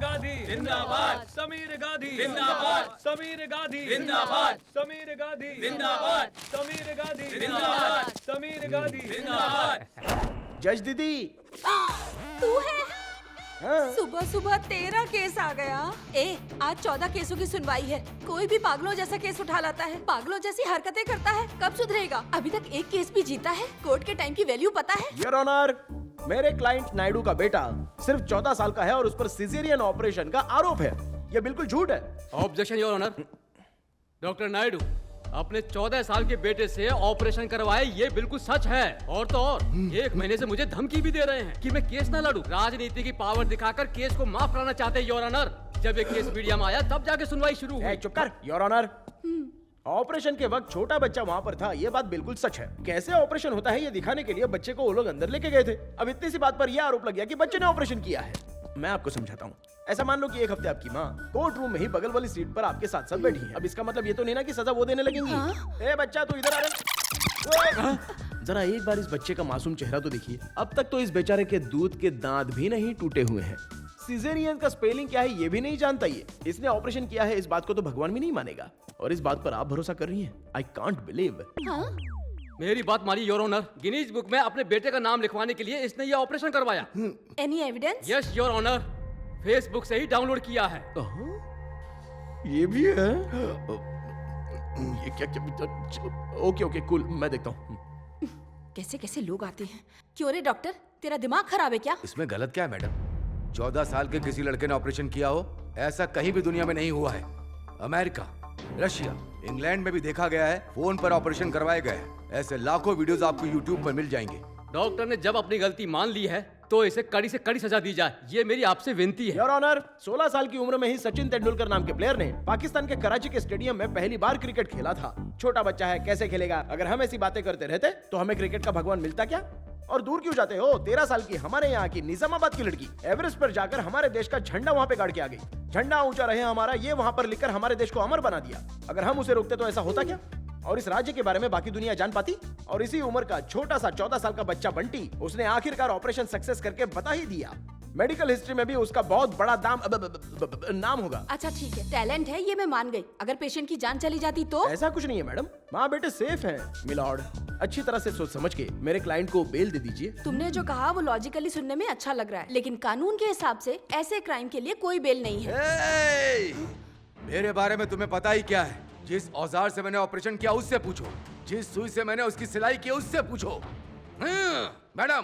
गांधी जिंदाबाद, समीर गांधी जिंदाबाद, समीर गांधी जिंदाबाद, समीर गांधी जिंदाबाद, समीर गांधी जिंदाबाद, समीर गांधी जिंदाबाद। जज दीदी। तू है? हाँ। सुबह सुबह 13 केस आ गया। आज 14 केसों की सुनवाई है। कोई भी पागलों जैसा केस उठा लाता है, पागलों जैसी हरकतें करता है। कब सुधरेगा? अभी तक एक केस भी जीता है। कोर्ट के टाइम की वैल्यू पता है? योर ऑनर, मेरे क्लाइंट नायडू का बेटा सिर्फ 14 साल का है और उस पर सिजेरियन ऑपरेशन का आरोप है। ये बिल्कुल झूठ है। Objection your honour. Doctor Naidu अपने 14 साल के बेटे से ऑपरेशन करवाए, ये बिल्कुल सच है। और तो और 1 महीने से मुझे धमकी भी दे रहे हैं कि मैं केस ना लड़ूं। राजनीति की पावर दिखाकर केस को माफ कराना चाहते हैं योर ऑनर। जब ये केस मीडिया में आया तब जाके सुनवाई शुरू हुई। चुप कर योर ऑनर। ऑपरेशन के वक्त छोटा बच्चा वहाँ पर था, ये बात बिल्कुल सच है। कैसे ऑपरेशन होता है ये दिखाने के लिए बच्चे को वो लोग अंदर लेके गए थे। अब इतनी सी बात पर यह आरोप लग गया कि बच्चे ने ऑपरेशन किया है। मैं आपको समझाता हूँ। ऐसा मान लो कि एक हफ्ते आपकी माँ कोर्ट रूम में ही बगल वाली सीट पर आपके साथ साथ बैठी है। अब इसका मतलब ये तो नहीं ना कि सजा वो देने लगेंगी। ए बच्चा तू इधर आ रे। जरा एक बार इस बच्चे का मासूम चेहरा तो देखिए। अब तक तो इस बेचारे के दूध के दांत भी नहीं टूटे हुए हैं। सिजेरियन का स्पेलिंग क्या है ये भी नहीं जानता ये। इसने ऑपरेशन किया है, इस बात को तो भगवान भी नहीं मानेगा। और इस बात पर आप भरोसा कर रही हैं? I can't believe. मेरी बात मानिए योर ऑनर। गिनीज बुक में अपने बेटे का नाम लिखवाने के लिए इसने ये ऑपरेशन करवाया। Any evidence? Yes your honour, Facebook से ही डाउनलोड किया है। ये भी है। ये क्या? ओके ओके कूल, मैं देखता हूँ। कैसे कैसे लोग आते हैं। क्यों रे डॉक्टर, तेरा दिमाग खराब है क्या? इसमें गलत क्या है मैडम? 14 साल के किसी लड़के ने ऑपरेशन किया हो, ऐसा कहीं भी दुनिया में नहीं हुआ है। अमेरिका, रशिया, इंग्लैंड में भी देखा गया है, फोन पर ऑपरेशन करवाए गए हैं। ऐसे लाखों वीडियोस आपको यूट्यूब पर मिल जाएंगे। डॉक्टर ने जब अपनी गलती मान ली है तो इसे कड़ी से कड़ी सजा दी जाए, ये मेरी आपसे विनती है। योर ऑनर, 16 साल की उम्र में ही सचिन तेंदुलकर नाम के प्लेयर ने पाकिस्तान के कराची के स्टेडियम में पहली बार क्रिकेट खेला था। छोटा बच्चा है, कैसे खेलेगा? अगर हम ऐसी बातें करते रहते तो हमें क्रिकेट का भगवान मिलता क्या? और दूर क्यों जाते हो? 13 साल की हमारे यहाँ की निजामाबाद की लड़की एवरेस्ट पर जाकर हमारे देश का झंडा वहाँ पे गाड़ के आ गई। झंडा ऊंचा रहे हमारा, ये वहाँ पर लिखकर हमारे देश को अमर बना दिया। अगर हम उसे रोकते तो ऐसा होता क्या? और इस राज्य के बारे में बाकी दुनिया जान पाती? और इसी उम्र का छोटा सा 14 साल का बच्चा बंटी, उसने आखिरकार ऑपरेशन सक्सेस करके बता ही दिया। मेडिकल हिस्ट्री में भी उसका बहुत बड़ा नाम होगा। अच्छा ठीक है, टैलेंट है ये मैं मान गई। अगर पेशेंट की जान चली जाती तो? ऐसा कुछ नहीं है मैडम, माँ बेटे सेफ हैं। मिलॉर्ड, अच्छी तरह से सोच समझ के मेरे क्लाइंट को बेल दे दीजिए। तुमने जो कहा वो लॉजिकली सुनने में अच्छा लग रहा है, लेकिन कानून के हिसाब से ऐसे क्राइम के लिए कोई बेल नहीं है। मेरे बारे में तुम्हें पता ही क्या है? जिस औजार से मैंने ऑपरेशन किया उससे पूछो, जिस सुई से मैंने उसकी सिलाई की उससे पूछो। मैडम,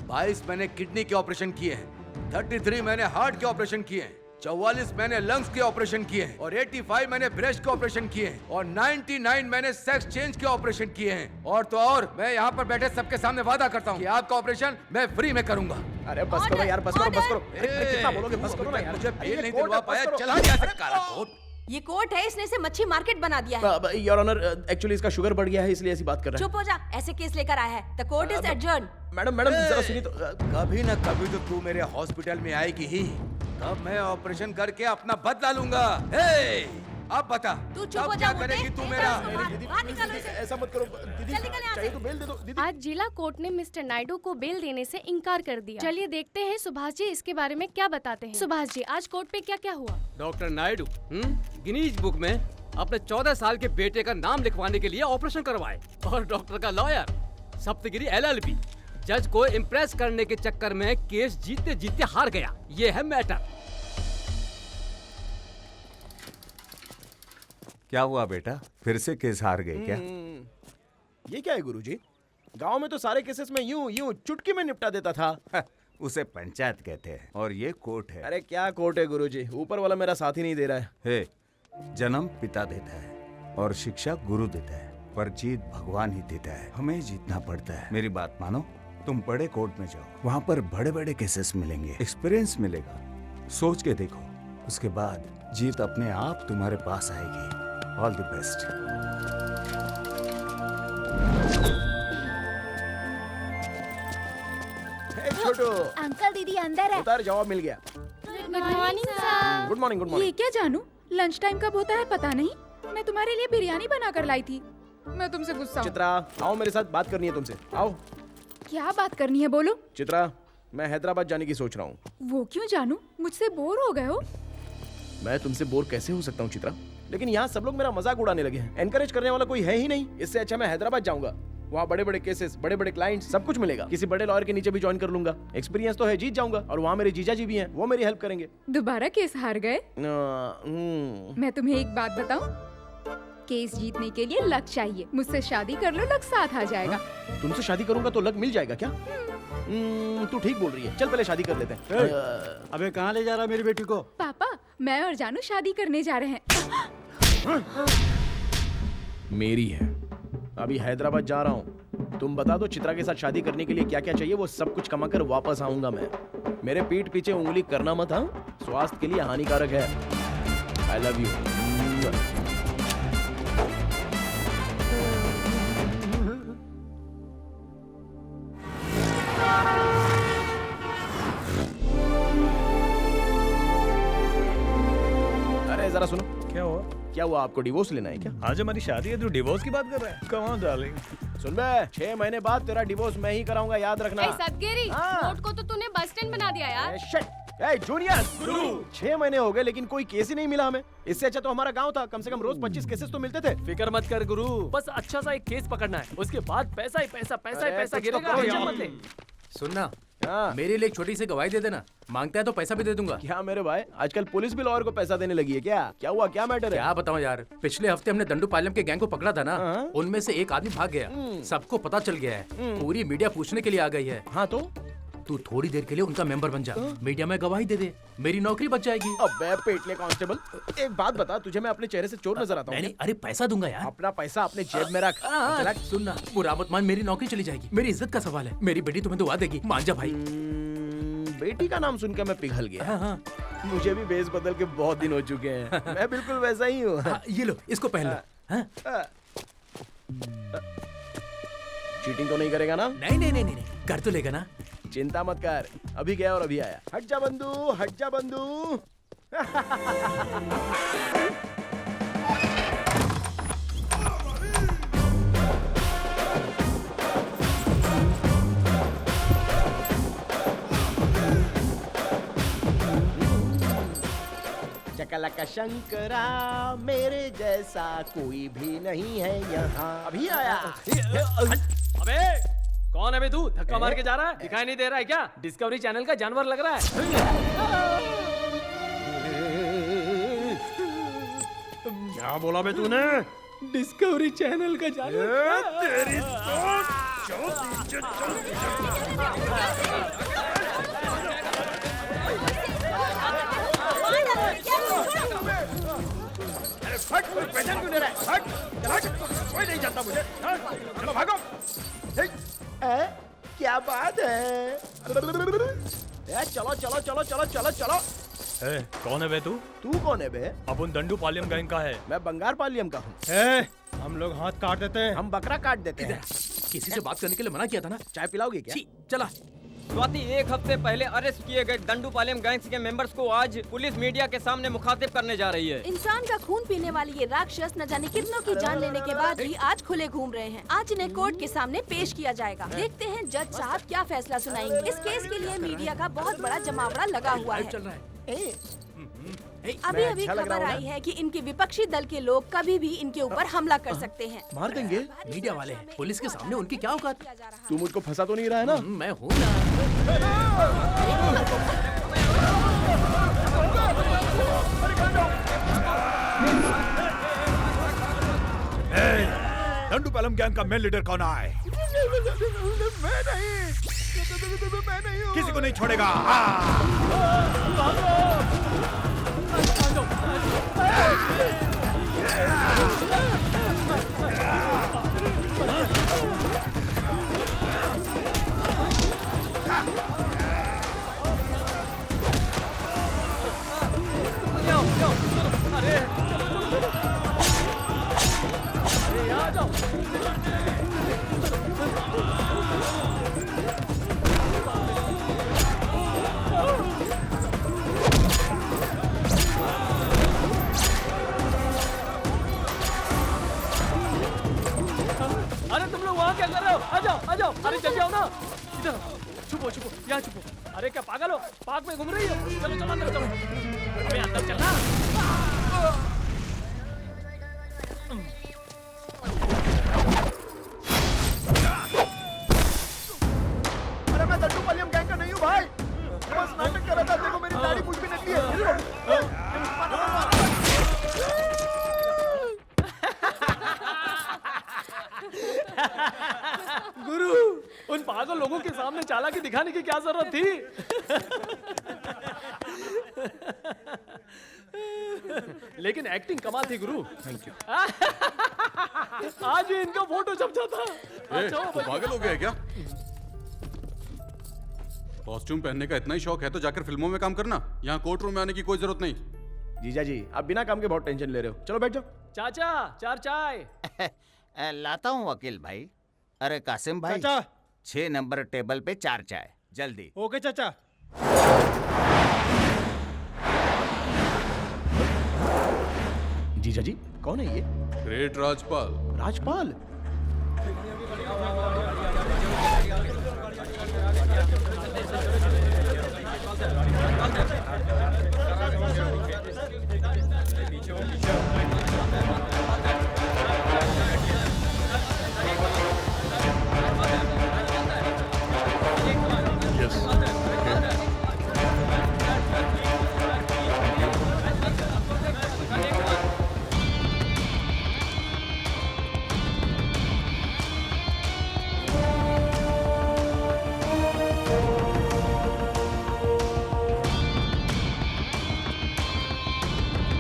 22 मैंने किडनी के ऑपरेशन किए हैं, 33 मैंने हार्ट के ऑपरेशन किए हैं, 44 मैंने लंग्स के ऑपरेशन किए हैं, और 85 मैंने ब्रेस्ट के ऑपरेशन किए हैं, और 99 मैंने सेक्स चेंज के ऑपरेशन किए हैं। और तो और मैं यहाँ पर बैठे सबके सामने वादा करता हूँ कि आपका ऑपरेशन मैं फ्री में करूंगा। अरे बस करो यार, बस करो, बस करो। कितना बोलोगे? बस करो ना यार। मुझे बेल नहीं दिलवा पाया, चला गया से काला कोट। ये कोर्ट है, इसने इसे मच्छी मार्केट बना दिया है। योर ऑनर, एक्चुअली इसका शुगर बढ़ गया है इसलिए ऐसी बात कर रहा है। चुप हो जा, ऐसे केस लेकर आया है। The court is adjourn. Madam madam जरा सुनिए तो। कभी न कभी तो तू मेरे हॉस्पिटल में आएगी ही, तब मैं ऑपरेशन करके अपना बदला लूंगा। अब बता, तू चुप अब हो क्या जा। करेगी तू मेरा? बाहर निकालो इसे। ऐसा मत करो दीदी, जल्दी कर यहाँ से। चाहिए तो बेल दे दो दीदी। आज जिला कोर्ट ने मिस्टर नायडू को बेल देने से इनकार कर दिया। चलिए देखते हैं सुभाष जी इसके बारे में क्या बताते हैं। सुभाष जी, आज कोर्ट पे क्या क्या हुआ? डॉक्टर नायडू गिनीज बुक में अपने 14 साल के बेटे का नाम लिखवाने के लिए ऑपरेशन करवाए, और डॉक्टर का लॉयर सप्तगिरी LLB जज को इम्प्रेस करने के चक्कर में केस जीतते जीतते हार गया। ये है मैटर। क्या हुआ बेटा, फिर से केस हार गए क्या? ये क्या है गुरुजी? गांव में तो सारे केसेस में यूं चुटकी में निपटा देता था। उसे पंचायत कहते हैं और ये कोर्ट है। अरे क्या कोर्ट है गुरुजी, ऊपर वाला मेरा साथ ही नहीं दे रहा है। हे, जन्म पिता देता है और शिक्षा गुरु देता है, पर जीत भगवान ही देता है। हमें जीतना पड़ता है। मेरी बात मानो, तुम बड़े कोर्ट में जाओ, वहाँ पर बड़े बड़े केसेस मिलेंगे, एक्सपीरियंस मिलेगा। सोच के देखो, उसके बाद जीत अपने आप तुम्हारे पास आएगी। All the best. Chhotu, uncle दीदी अंदर है। उतार, जवाब मिल गया। Good morning sir. Good morning, good ये मॉर्निंग। क्या जानू, लंच टाइम कब होता है पता नहीं। मैं तुम्हारे लिए बिरयानी बना कर लाई थी। मैं तुमसे गुस्सा हूँ। चित्रा, आओ मेरे साथ बात करनी है तुमसे। आओ। क्या बात करनी है बोलो। चित्रा, मैं हैदराबाद जाने की सोच रहा हूँ। वो क्यों जानू? मुझसे बोर हो गए हो? मैं तुमसे बोर कैसे हो सकता हूँ चित्रा? लेकिन यहाँ सब लोग मेरा मजाक उड़ाने लगे हैं। एनकरेज करने वाला कोई है ही नहीं। इससे अच्छा मैं हैदराबाद जाऊंगा। वहाँ बड़े बड़े केसेस, बड़े बड़े क्लाइंट्स, सब कुछ मिलेगा। किसी बड़े लॉयर के नीचे भी ज्वाइन कर लूंगा। एक्सपीरियंस तो है, जीत जाऊंगा। और वहाँ मेरे जीजा जी भी हैं, वो मेरी हेल्प करेंगे। दोबारा केस हार गए? मैं तुम्हें एक बात बताऊं, केस जीतने के लिए लक चाहिए। मुझसे शादी कर लो, लक साथ आ जाएगा। तुमसे शादी करूंगा तो लक मिल जाएगा क्या? तू ठीक बोल रही है। चल पहले शादी कर लेते हैं। अबे कहाँ ले जा रहा मेरी बेटी को? पापा, मैं और जानू शादी करने जा रहे हैं। मेरी है। अभी हैदराबाद जा रहा हूँ। तुम बता दो चित्रा के साथ शादी करने के लिए क्या क्या चाहिए, वो सब कुछ कमा कर वापस आऊंगा मैं। मेरे पीठ पीछे उंगली करना मत, हाँ? स्वास्थ्य के लिए हानिकारक है। I love you. अरे जरा सुनो। क्या हुआ? क्या हुआ, आपको डिवोर्स लेना है क्या? आज हमारी शादी है, तू डिवोर्स की बात कर रहा है? Come on darling. सुन बे, 6 महीने बाद तेरा डिवोर्स मैं ही कराऊंगा, याद रखना। ए सदगिरी, हाँ। कोर्ट को तो तूने बस स्टैंड बना दिया यार। जूनियर गुरु, 6 महीने हो गए लेकिन कोई केस ही नहीं मिला हमें। इससे अच्छा तो हमारा गांव था, कम से कम रोज 25 केसेस तो मिलते थे। फिक्र मत कर गुरु, बस अच्छा सा एक केस पकड़ना है, उसके बाद पैसा ही पैसा, पैसा ही अरे, पैसा कुछ तो गिरेगा। करो टेंशन यार। मत ले। सुनना, हाँ। मेरे लिए एक छोटी सी गवाही दे देना। मांगता है तो पैसा भी दे दूंगा। क्या मेरे भाई, आजकल पुलिस भी लॉयर को पैसा देने लगी है क्या? क्या हुआ, क्या मैटर है? क्या बताऊं यार, पिछले हफ्ते हमने दंडू पालम के गैंग को पकड़ा था ना, हाँ। उनमें से एक आदमी भाग गया। सबको पता चल गया है, पूरी मीडिया पूछने के लिए आ गई है। हाँ तो तू थोड़ी देर के लिए उनका मेंबर बन जा, मीडिया में गवाही दे दे, मेरी नौकरी बच जाएगी। अबे पेटले कांस्टेबल, एक बात बता, तुझे मैं अपने चेहरे से चोर नजर आता हूँ? नहीं, अरे पैसा दूंगा यार। अपना पैसा अपने जेब में रख। चला। सुनना, बुरा मत मान, मेरी नौकरी चली जाएगी। मेरी इज्जत का सवाल है, मेरी बेटी तुम्हें दुआ देगी, मान जा भाई। बेटी का नाम सुनकर मैं पिघल गया। हाँ, हाँ। मुझे भी बेस बदल के बहुत दिन हो चुके हैं। मैं बिल्कुल वैसा ही हूँ। हाँ, ये लो, इसको पहन लो। हाँ? चीटिंग तो नहीं करेगा ना? नहीं नहीं नहीं नहीं, कर तो लेगा ना। चिंता मत कर, अभी गया और अभी आया। हट जा बंधु, हट जा बंधु। चकलका शंकरा, मेरे जैसा कोई भी नहीं है यहाँ। अभी आया। अबे कौन है बे तू? धक्का मार के जा रहा है, दिखाई नहीं दे रहा है क्या? डिस्कवरी चैनल का जानवर लग रहा है। क्या बोला बे तूने? डिस्कवरी चैनल का जानवर। तेरी हट, कोई पहचान क्यों नहीं रहा है? हट, हट, कोई नहीं जानता मुझे। चलो भागो। क्या बात है? चलो चलो चलो चलो चलो चलो। कौन है बे तू? तू कौन है बे? अपन दंडू पालियम गैंग का है। मैं बंगार पालियम का हूँ। हम लोग हाथ काट देते हैं। हम बकरा काट देते हैं। किसी से बात करने के लिए मना किया था ना। चाय पिलाओगे क्या? छी, चला। स्वाति, एक हफ्ते पहले अरेस्ट किए गए दंडूपालम गैंग्स के मेंबर्स को आज पुलिस मीडिया के सामने मुखातिब करने जा रही है। इंसान का खून पीने वाले ये राक्षस न जाने कितनों की जान लेने के बाद भी आज खुले घूम रहे हैं। आज इन्हें कोर्ट के सामने पेश किया जाएगा। देखते हैं जज साहब क्या फैसला सुनाएंगे। इस केस के लिए मीडिया का बहुत बड़ा जमावड़ा लगा हुआ है। चल रहा है। अभी अभी अच्छा लग रहा खबर हूँ ना? आई है कि इनके विपक्षी दल के लोग कभी भी इनके ऊपर हमला कर सकते हैं। मार देंगे? मीडिया वाले हैं, पुलिस के सामने उनकी क्या औकात? तू मुझको फंसा तो नहीं रहा है ना? मैं हूँ ना। दंडू पालम गैंग का मेन लीडर कौन है? मैं नहीं हूँ। किसी को नहीं छोड़ेगा। पार्क में घूम रही हो? चलो चलो अंदर चलो। अबे अंदर चलना। अरे मैं दंडू पालियम गैंग का नहीं हूँ भाई। बस नाटक कर रहा था। देखो मेरी दाढ़ी पूछ भी निकली है। गुरु, उन पागल लोगों के सामने चालाकी दिखाने की क्या जरूरत थी? लेकिन एक्टिंग कमाल थी गुरु। Thank you. आज ही इनका फोटो छप जाता। अच्छा हो भाई। पागल हो गया है क्या? कॉस्ट्यूम पहनने का इतना ही शौक है तो जाकर फिल्मों में काम करना। यहाँ कोर्ट रूम में आने की कोई जरूरत नहीं। जीजा जी, आप बिना काम के बहुत टेंशन ले रहे हो। चलो बैठ जाओ। चाचा, चार चाय। लाता हूँ वकील भाई। अरे कासिम भाई, चाचा 6 नंबर टेबल पे 4 चाय जल्दी। ओके चाचा। जीजा जी, कौन है ये? ग्रेट राजपाल। राजपाल?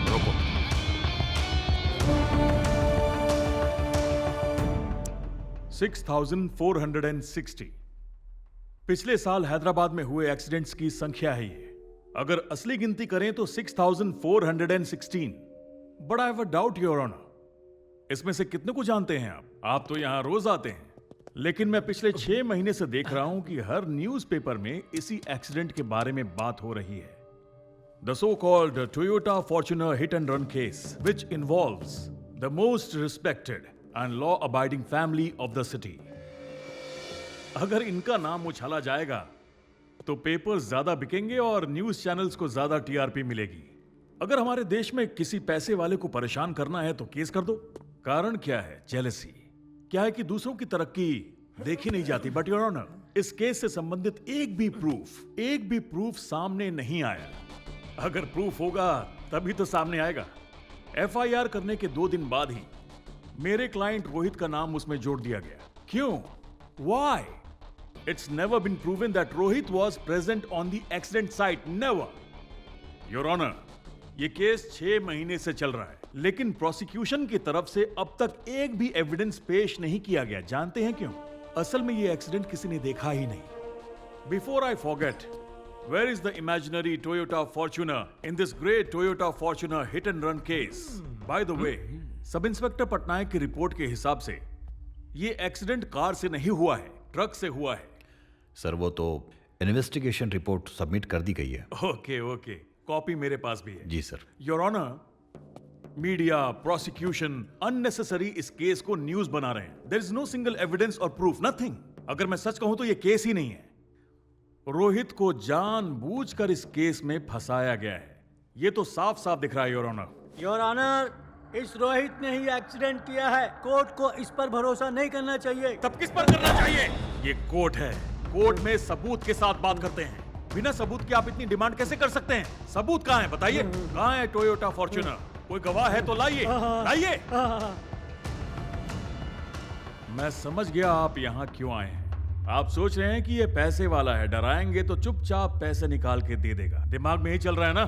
रोको। 6,460 पिछले साल हैदराबाद में हुए एक्सीडेंट्स की संख्या है ये। अगर असली गिनती करें तो 6,416। But I have a doubt your honour, इसमें से कितने को जानते हैं आप? आप तो यहां रोज आते हैं, लेकिन मैं पिछले 6 महीने से देख रहा हूं कि हर न्यूज़पेपर में इसी एक्सीडेंट के बारे में बात हो रही है। The so-called Toyota Fortuner hit and run case, which involves the most respected and law-abiding family of the city. अगर इनका नाम उछाला जाएगा तो पेपर्स ज्यादा बिकेंगे और न्यूज चैनल्स को ज्यादा टीआरपी मिलेगी। अगर हमारे देश में किसी पैसे वाले को परेशान करना है तो केस कर दो। कारण क्या है? जेलसी। क्या है कि दूसरों की तरक्की देखी नहीं जाती। बट योर ऑनर, इस केस से संबंधित एक भी प्रूफ सामने नहीं आया। अगर प्रूफ होगा तभी तो सामने आएगा। एफआईआर करने के 2 दिन बाद ही मेरे क्लाइंट रोहित का नाम उसमें जोड़ दिया गया। क्यों? Why? It's never been proven that Rohit was present on the accident site. Never. Your Honor, ये केस 6 महीने से चल रहा है, लेकिन प्रोसिक्यूशन की तरफ से अब तक एक भी एविडेंस पेश नहीं किया गया। जानते हैं क्यों? असल में ये एक्सीडेंट किसी ने देखा ही नहीं। Before I forget, where is the imaginary Toyota Fortuner in this great Toyota Fortuner hit and run case? By the way, sub inspector Patnaik की रिपोर्ट के हिसाब से ये एक्सीडेंट कार से नहीं हुआ है, ट्रक से हुआ है। सर वो तो इन्वेस्टिगेशन रिपोर्ट सबमिट कर दी गई है। ओके, कॉपी मेरे पास भी है। जी sir. Your honour, media, prosecution unnecessary इस केस को न्यूज बना रहे हैं। There is no single evidence और प्रूफ, नथिंग। अगर मैं सच कहूं तो ये केस ही नहीं है। रोहित को जानबूझकर इस केस में फंसाया गया है। ये तो साफ साफ दिख रहा है योर ऑनर। योर ऑनर, इस रोहित ने ही एक्सीडेंट किया है। कोर्ट को इस पर भरोसा नहीं करना चाहिए। तब किस पर करना चाहिए? ये कोर्ट है, कोर्ट में सबूत के साथ बात करते हैं। बिना सबूत के आप इतनी डिमांड कैसे कर सकते हैं? सबूत कहाँ है बताइए? कहाँ है टोयोटा फॉर्च्यूनर? कोई गवाह है तो लाइए, लाइए। मैं समझ गया आप यहाँ क्यों आए हैं। आप सोच रहे हैं कि ये पैसे वाला है, डराएंगे तो चुपचाप पैसे निकाल के दे देगा। दिमाग में ही चल रहा है ना?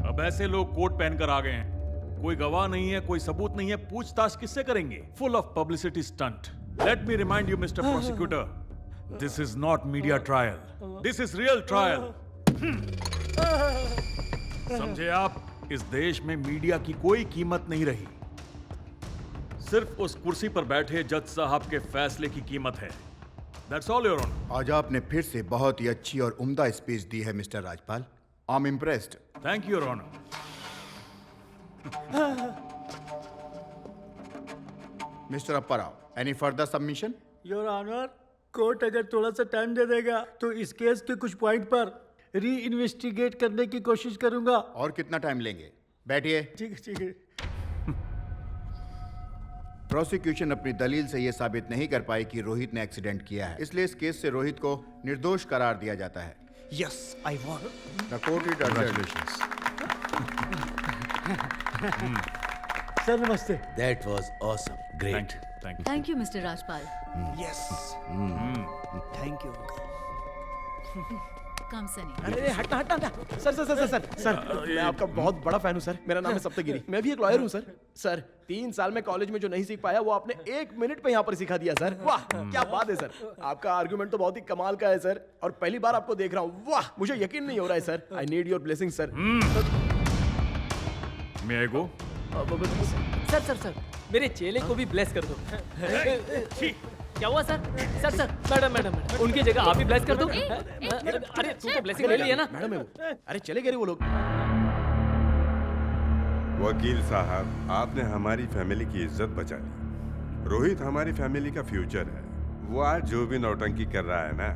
अब ऐसे लोग कोट पहनकर आ गए हैं, कोई गवाह नहीं है, कोई सबूत नहीं है, पूछताछ किससे करेंगे? Full of publicity stunt. Let me remind you mister prosecutor, this is not media trial, this is real trial. समझे आप? इस देश में मीडिया की कोई कीमत नहीं रही, सिर्फ उस कुर्सी पर बैठे जज साहब के फैसले की कीमत है। That's all, Your Honor. आज आपने फिर से बहुत ही अच्छी और उम्दा स्पीच दी है mister Rajpal. I am impressed. Thank you, Your Honor. Mister Appa Rao, any further submission? Your honour, court अगर थोड़ा सा टाइम दे देगा तो इस केस के कुछ पॉइंट पर री इन्वेस्टिगेट करने की कोशिश करूंगा। और कितना टाइम लेंगे? बैठिए। ठीक है। प्रोसिक्यूशन अपनी दलील से यह साबित नहीं कर पाई कि रोहित ने एक्सीडेंट किया है, इसलिए इस केस से रोहित को निर्दोष करार दिया जाता है। Yes I want. The court is adjourned. Sir नमस्ते। That was awesome. Great. Thank you mister Rajpal. Yes thank you. Come Sunny. अरे हटना। सर मैं आपका बहुत बड़ा फैन हूँ सर। मेरा नाम है सप्तगिरी, मैं भी एक लॉयर हूँ सर 3 साल में कॉलेज में जो नहीं सीख पाया वो आपने 1 मिनट पे यहाँ पर सिखा दिया सर। वाह क्या बात है सर, आपका आर्गुमेंट तो बहुत ही कमाल का है सर, और पहली बार आपको देख रहा हूँ। वाह मुझे यकीन नहीं हो रहा है sir. I need your blessing sir. मैं आई गो? सर मेरे चेले को भी ब्लेस कर दो। क्या हुआ सर? मैडम उनकी जगह आप ही ब्लेस कर दो। अरे तू तो ब्लेसिंग ले लिया ना। मैडम है वो। अरे चले गए वो लोग। वकील साहब, आपने हमारी फैमिली की इज्जत बचा ली। रोहित हमारी फैमिली का फ्यूचर है। वो आज जो भी नौटंकी कर रहा है ना,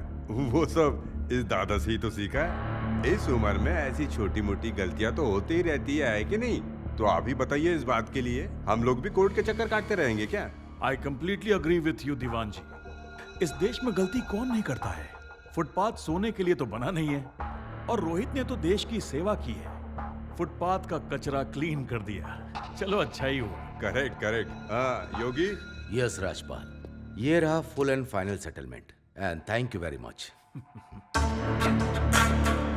वो सब इस दादा से ही तो सीखा है। इस उम्र में ऐसी छोटी मोटी गलतियां तो होती ही रहती है कि नहीं? तो आप ही बताइए, इस बात के लिए हम लोग भी कोर्ट के चक्कर काटते रहेंगे क्या? I completely agree with you Diwan ji. इस देश में गलती कौन नहीं करता है? फुटपाथ सोने के लिए तो बना नहीं है, और रोहित ने तो देश की सेवा की है। फुटपाथ का कचरा क्लीन कर दिया। चलो अच्छा ही हुआ। करेक्ट। हाँ योगी। यस राजपाल, ये रहा full and final settlement, and thank you very much.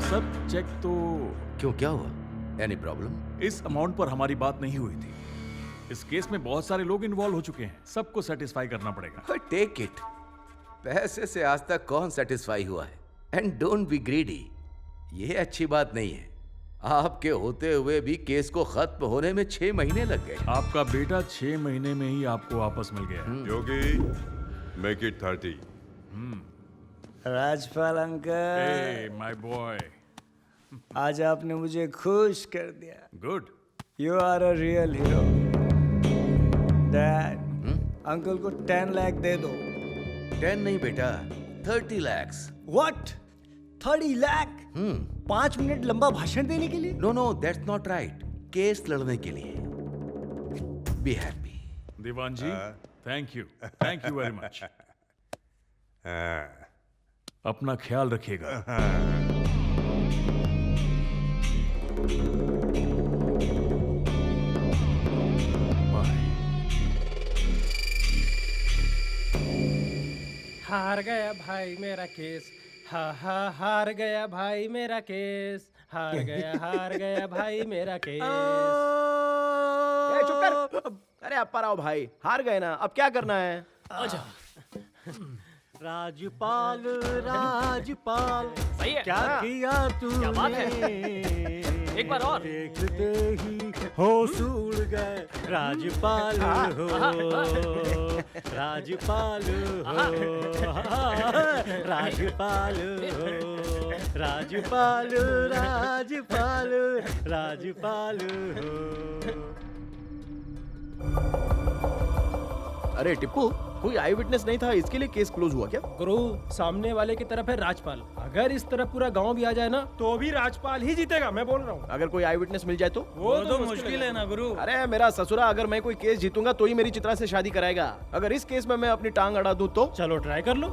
Sir cheque तो क्यों, क्या हुआ? Any problem? इस अमाउंट पर हमारी बात नहीं हुई थी। इस केस में बहुत सारे लोग इन्वॉल्व हो चुके हैं, सबको सेटिस्फाई करना पड़ेगा। Take it. पैसे से आज तक कौन सेटिस्फाई हुआ है? And don't be greedy. ये अच्छी बात नहीं है। आपके होते हुए भी केस को खत्म होने में 6 महीने लग गए। आपका बेटा 6 महीने में ही आपको वापस मिल गया। Yogi, make it 30। Rajpal uncle, my boy, आज आपने मुझे खुश कर दिया। Good. You are a real hero. Dad, uncle को 10 लाख दे दो। 10 नहीं बेटा, 30 lakhs। व्हाट? 30 लाख? 5 मिनट लंबा भाषण देने के लिए? No that's not right. Case लड़ने के लिए। Be happy. Diwan ji, thank you very much. अपना ख्याल रखिएगा। हार गया भाई मेरा केस। हार गया भाई मेरा केस। हार गया भाई मेरा केस। चुप कर। अरे अब पर आओ भाई, हार गए ना, अब क्या करना है? राजपाल सही है। क्या किया तूने? क्या बात है? एक बार और। देखते ही होश उड़ गए। राजपाल हो, राजपाल हो, राजपाल हो, राजपाल हो। अरे टिप्पू, कोई आई विटनेस नहीं था, इसके लिए केस क्लोज हुआ क्या? गुरु, सामने वाले की तरफ है राजपाल। अगर इस तरफ पूरा गांव भी आ जाए ना तो भी राजपाल ही जीतेगा, मैं बोल रहा हूँ। अगर कोई आई विटनेस मिल जाए तो? वो तो मुश्किल है ना गुरु। अरे मेरा ससुरा, अगर मैं कोई केस जीतूंगा तो ही मेरी चित्रा से शादी कराएगा। अगर इस केस में मैं अपनी टांग अड़ा दूं तो? चलो ट्राई कर लो।